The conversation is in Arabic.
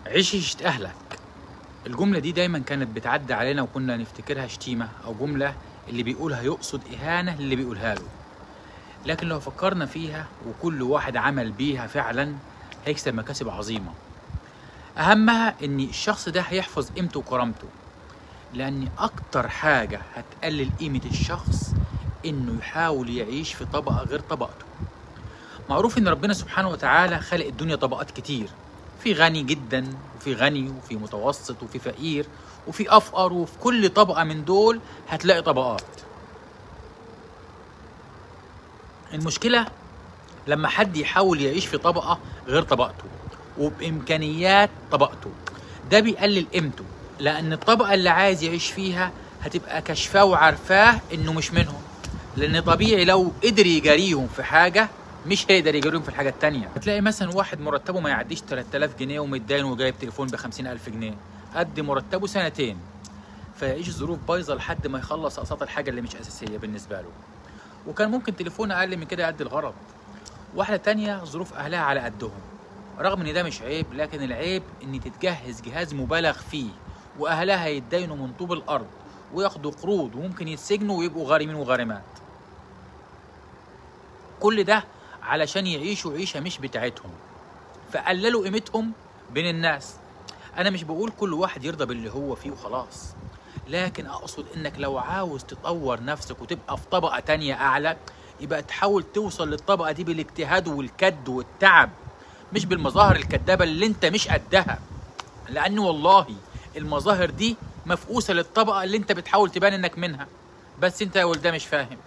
عيش عيشة أهلك. الجملة دي دايما كانت بتعدي علينا وكنا نفتكرها شتيمة أو جملة اللي بيقولها يقصد إهانة للي بيقولها له، لكن لو فكرنا فيها وكل واحد عمل بيها فعلا هيكسب مكاسب عظيمة. أهمها إن الشخص ده هيحفظ قيمته وكرامته، لأن أكتر حاجة هتقلل قيمة الشخص إنه يحاول يعيش في طبقة غير طبقته. معروف إن ربنا سبحانه وتعالى خلق الدنيا طبقات كتير، في غني جدا وفي غني وفي متوسط وفي فقير وفي أفقر، وفي كل طبقة من دول هتلاقي طبقات. المشكلة لما حد يحاول يعيش في طبقة غير طبقته وبإمكانيات طبقته، ده بيقلل قيمته، لأن الطبقة اللي عايز يعيش فيها هتبقى كشفاه وعارفاه إنه مش منهم، لأن طبيعي لو قدر يجاريهم في حاجة مش هيقدر يجاريهم في الحاجة التانية. هتلاقي مثلا واحد مرتبه ما يعديش 3000 جنيه ومتداين وجايب تليفون ب50,000 جنيه، قد مرتبه سنتين، فيعيش ظروف بايظة لحد ما يخلص أقساط الحاجة اللي مش أساسية بالنسبة له، وكان ممكن تليفون أقل من كده يأدي الغرض. واحدة تانية ظروف أهلها على قدهم، رغم إن ده مش عيب، لكن العيب إن تتجهز جهاز مبالغ فيه وأهلها يتداينوا من طوب الأرض وياخدوا قروض وممكن يتسجنوا ويبقوا غارمين وغارمات. كل ده علشان يعيشوا عيشة مش بتاعتهم، فقللوا قيمتهم بين الناس. أنا مش بقول كل واحد يرضى باللي هو فيه وخلاص، لكن أقصد إنك لو عاوز تطور نفسك وتبقى في طبقة تانية أعلى، يبقى تحاول توصل للطبقة دي بالاجتهاد والكد والتعب، مش بالمظاهر الكدابة اللي انت مش قدها، لأن والله المظاهر دي مفقوسة للطبقة اللي انت بتحاول تبان انك منها، بس انت يا ولد مش فاهم.